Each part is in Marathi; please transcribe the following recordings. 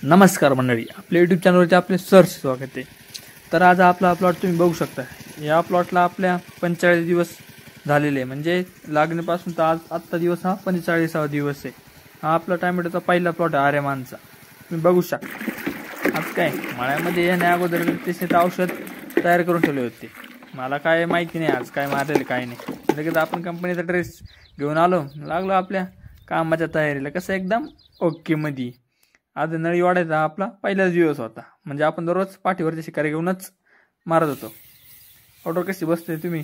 नमस्कार मंडळी, आपल्या यूट्यूब चॅनलवरती आपले सर्च स्वागत आहे. तर आज आपला प्लॉट तुम्ही बघू शकता. या प्लॉटला आपल्या 45 दिवस झालेले आहे, म्हणजे लागण्यापासून तर आजचा दिवस हा 45वा दिवस आहे. हा आपला टोमॅटोचा पहिला प्लॉट आहे आर्यमानचा. तुम्ही बघू शकता. आज काय मळ्यामध्ये येण्या अगोदर त्याचे औषध तयार करून ठेवले होते. मला काय माहिती नाही आज काय मारलेलं काय नाही. लगेच आपण कंपनीचा ड्रेस घेऊन लागलो आपल्या कामाच्या तयारीला. कसं एकदम ओके मध्ये. आज नळी वाढायचा आपला पहिलाच दिवस होता, म्हणजे आपण दररोज पाठीवरची शिकारी घेऊनच मारत होतो. ऑर्डर कशी बसते तुम्ही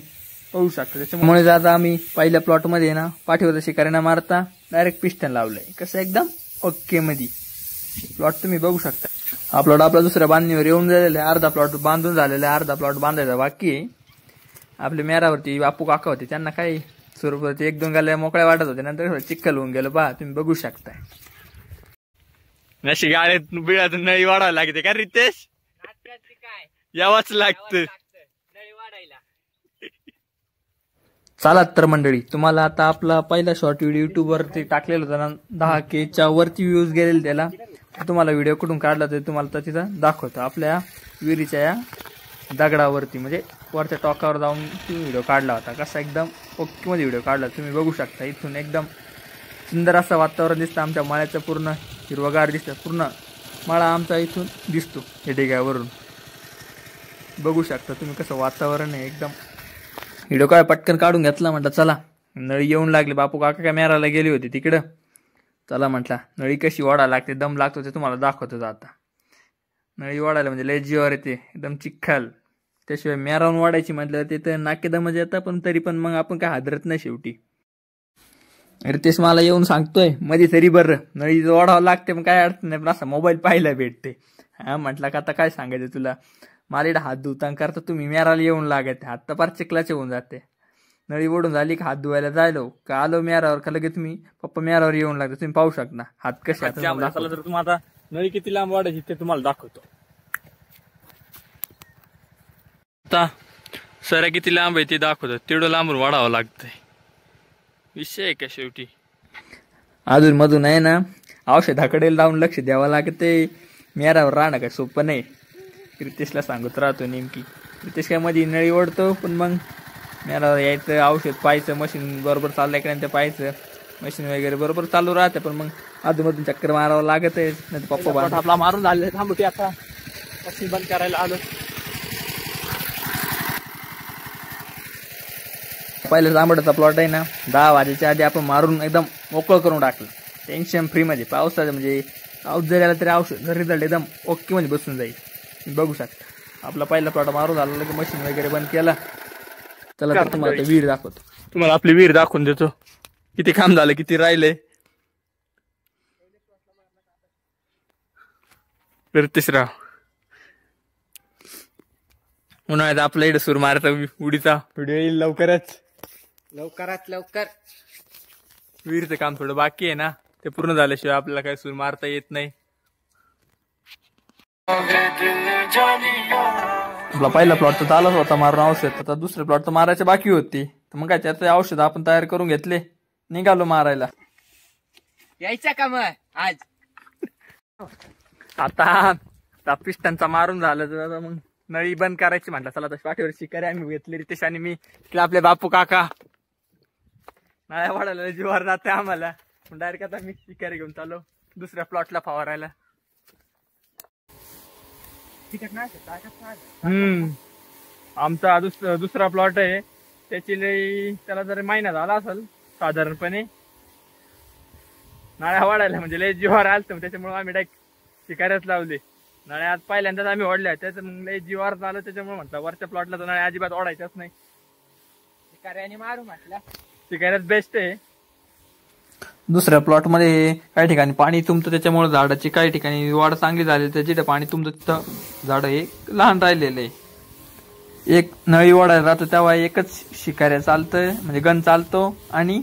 पाहू शकता. त्याच्यामुळे आता आम्ही पहिल्या प्लॉटमध्ये ना पाठीवरच्या शिकारी न मारता डायरेक्ट पिस्टन लावलंय. कसं एकदम ओके मध्ये प्लॉट तुम्ही बघू शकता. हा प्लॉट आपला दुसऱ्या बांधणीवर येऊन झालेला आहे. अर्धा प्लॉट बांधून झालेला आहे, अर्धा प्लॉट बांधायचा बाकी आहे. आपल्या मेरावरती बापू काका होते, त्यांना काही स्वरूपात 1-2 गाल्या मोकळ्या वाटत होते, नंतर चिखल होऊन गेलं. पहा तुम्ही बघू शकता. नशी गाड्यात बिळातून नळी वाढावं लागते का रितेश? यावंच लागतं. चला तर मंडळी, तुम्हाला आता आपला पहिला शॉर्ट व्हिडिओ युट्यूब वरती टाकलेला होता ना, 10K वरती व्ह्यूज गेलेले त्याला. तुम्हाला व्हिडिओ कुठून काढला तर तुम्हाला तर तिथं दाखवतो. आपल्या विहिरीच्या या दगडावरती म्हणजे वरच्या टॉकावर जाऊन तुम्ही व्हिडिओ काढला होता. कसा एकदम ओके मध्ये व्हिडिओ काढला तुम्ही बघू शकता. इथून एकदम सुंदर असं वातावरण दिसतं. आमच्या मळ्याचं पूर्ण हिरवगार दिसतं. पूर्ण मळा आमचा इथून दिसतो हे ढेग्यावरून बघू शकता तुम्ही कसं वातावरण आहे एकदम. व्हिडिओ काय पटकन काढून घेतला. म्हटलं चला नळी येऊन लागली. बापू काका काय मेराला गेली होती तिकडं. चला म्हटलं नळी कशी वाढायला लागते, दम लागतो ते तुम्हाला दाखवतो. आता नळी वाढायला म्हणजे लय जीवावर येते, एकदम चिखल. त्याशिवाय मेरावून वाढायची म्हटलं ते तर नाकेदमच येतं, पण तरी पण मग आपण काय हादरत नाही शेवटी. रितेश मला येऊन सांगतोय मध्ये तरी बरं नळी वाढावं लागते, पण काय अडचण नाही, पण असं मोबाईल पाहायला भेटते. हा म्हटलं का आता काय सांगायचं तुला. मला इकडे हात धुताना करता तुम्ही मेराला येऊन लागत. हात तर फार चिखलाचे होऊन जाते. नळी ओढून झाली का हात धुवायला जायलो का आलो मेरावर का लगेच तुम्ही पप्पा मेरावर येऊन लागतो. तुम्ही पाहू शकता हात कसे. तर तुम्हाला नळी किती लांब वाढायची ते तुम्हाला दाखवतो. आता सऱ्या किती लांब आहे ते दाखवतो. तेवढं लांबून वाढावं लागतंय. विषय आहे का शेवटी. अजून मधून आहे ना औषधाकडे लावून लक्ष द्यावं लागते. मेरावर राहणं काय सोपं नाही. रितेशला सांगत राहतो नेमकी. रितेश काय मध्ये नळी ओढतो, पण मग मेरावर यायचं, औषध पाहायचं, मशीन बरोबर चाललंय का ते पाहायचं. मशीन वगैरे बरोबर चालू राहते, पण मग अधूनमधून चक्कर मारावं लागत आहे. नाही पप्पा आपला मारून झाले थांबते. आता मशीन बंद करायला आलो. पहिल्या जांभळाचा प्लॉट आहे ना 10 वाजेच्या आधी आपण मारून एकदम मोकळं करून टाकलं. टेन्शन फ्री मध्ये. पावसाचं म्हणजे पाऊस जरी आला तरी औषध रिझल्ट एकदम ओके मध्ये बसून जाईल. बघू शकता आपला पहिला प्लॉट मारून झाला की मशीन वगैरे बंद केला. चला तर तुम्हाला विहीर दाखवतो. तुम्हाला आपली विहीर दाखवून देतो. किती काम झालं, किती राहिले. तिसरा उन्हाळ्यात आपल्या इकडे सूर मारायचा उडीचा व्हिडिओ येईल लवकरच. लवकर विहीरचं काम थोडं बाकी आहे ना, ते पूर्ण झाल्याशिवाय आपल्याला काही सूर मारता येत नाही. आपला पहिला प्लॉट तर झालाच होता मारून औषध. आता दुसरे प्लॉट तर मारायचे बाकी होती. तर मग काय त्याचं औषध आपण तयार करून घेतले, निघालो मारायला. यायचा का मग आज. आता पिस्टनचा मारून झालं तर मग नळी बंद करायची म्हटलं. चला तशी पाठीवर शिकारी आम्ही घेतली. रितेश आणि मी. आपले बापू काका नळ्या वाढायला जीवावर जाते आम्हाला. डायरेक्ट आता मी शिकारी घेऊन चाललो दुसऱ्या प्लॉटला फवारायला. आमचा दुसरा प्लॉट आहे. त्याला जर महिना झाला असेल साधारणपणे. नळ्या वाढायला म्हणजे लय जीवावर आलं, त्याच्यामुळे आम्ही डायरेक्ट शिकाऱ्याच लावले. नळ्या आज पहिल्यांदाच आम्ही ओढल्या, त्याचं मग लय जीवावर झालं. त्याच्यामुळे म्हटलं वरच्या प्लॉटला तर नळ्या अजिबात ओढायच्याच नाही. शिकाऱ्याने मारू म्हटलं. शिकाऱ्याच बेस्ट आहे. दुसऱ्या प्लॉट मध्ये काही ठिकाणी पाणी तुंबतं, त्याच्यामुळे झाडाची काही ठिकाणी वाढ चांगली झाली. तर जिथे पाणी तुंबतं तिथं झाड हे लहान राहिलेलं आहे. एक नळी ओढायला राहतो तेव्हा एकच शिकाऱ्या चालतं, म्हणजे गण चालतो. आणि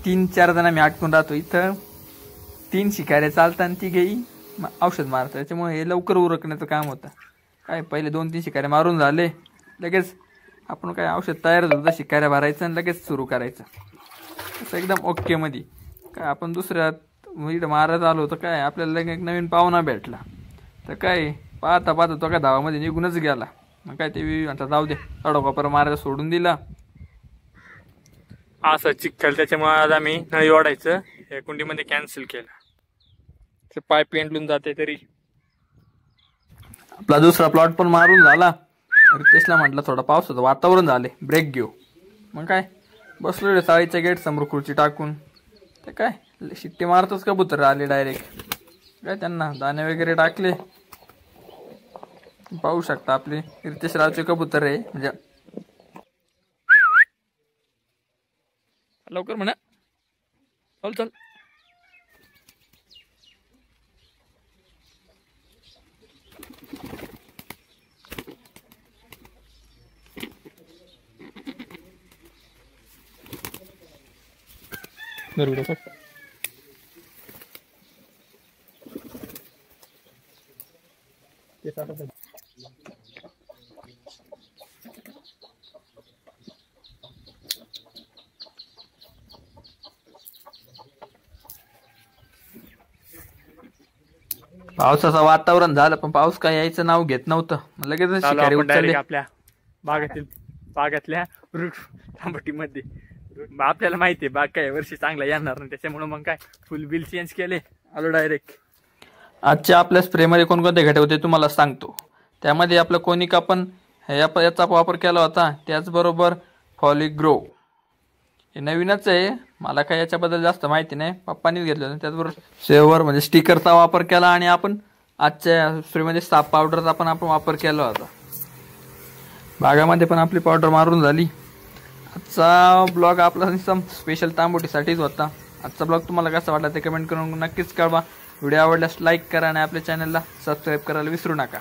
3-4 जण आम्ही अटकून राहतो. इथं 3 शिकाऱ्या चालतात आणि ती घेई औषध मारतात. त्याच्यामुळे हे लवकर उरकण्याचं काम होतं. काय पहिले 2-3 शिकाऱ्या मारून झाले, लगेच आपण काय औषध तयार होतं, शिकाऱ्या भरायचं आणि लगेच सुरू करायचं. असं एकदम ओके मध्ये. काय आपण दुसऱ्या इथं मारत आलो तर काय आपल्याला एक नवीन पाहुणा भेटला. तर काय पाहता पाहता तो काय धावामध्ये निघूनच गेला. मग काय ते आता जाऊ दे थोडा वापर मारायला सोडून दिला. असं चिखल त्याच्यामुळे आज आम्ही नळी ओढायचं या कुंडीमध्ये कॅन्सल केलं. ते पाय पेंडलून जाते तरी. आपला दुसरा प्लॉट पण मारून झाला. रितेशला म्हटलं थोडा पावसाचं वातावरण झाले ब्रेक घेऊ. मग काय बसलो चाळीच्या गेट समोर खुर्ची टाकून. ते काय शिट्टी मारतच कबूतर आले डायरेक्ट. काय त्यांना दाणे वगैरे टाकले. पाहू शकता आपले रितेश रावचे कबूतर आहे. म्हणजे लवकर म्हणा. चल चल. बरोबर. पावसाचं वातावरण झालं पण पाऊस काय यायचं नाव घेत नव्हतं. लगेच शिकारी उचलले. आपल्या बागातल्या रूट तांबटीमध्ये आपल्याला माहिती आहे बाग काय वर्षी चांगला येणार नाही. त्याच्यामुळे मग काय फुल बिल चेंज केले. आलो डायरेक्ट. आजच्या आपल्या स्प्रेमध्ये कोणकोणते घटक होते तुम्हाला सांगतो. त्यामध्ये आपलं कोनिका पण याचा वापर केला होता. त्याचबरोबर फॉलिग्रो हे नवीनच आहे. मला काय याच्याबद्दल जास्त माहिती नाही. पप्पानीच घेतलं. त्याचबरोबर सेवर म्हणजे स्टिकरचा वापर केला. आणि आपण आजच्या स्प्रेमध्ये साप पावडरचा पण आपण वापर केला होता. बागामध्ये पण आपली पावडर मारून झाली. आजचा ब्लॉग आपला स्पेशल तांबोटीसाठीच होता. आजचा ब्लॉग तुम्हाला कसा वाटला ते कमेंट करून नक्कीच कळवा. व्हिडिओ आवडल्यास लाईक करा आणि आपल्या चॅनलला सबस्क्राईब करायला विसरू नका.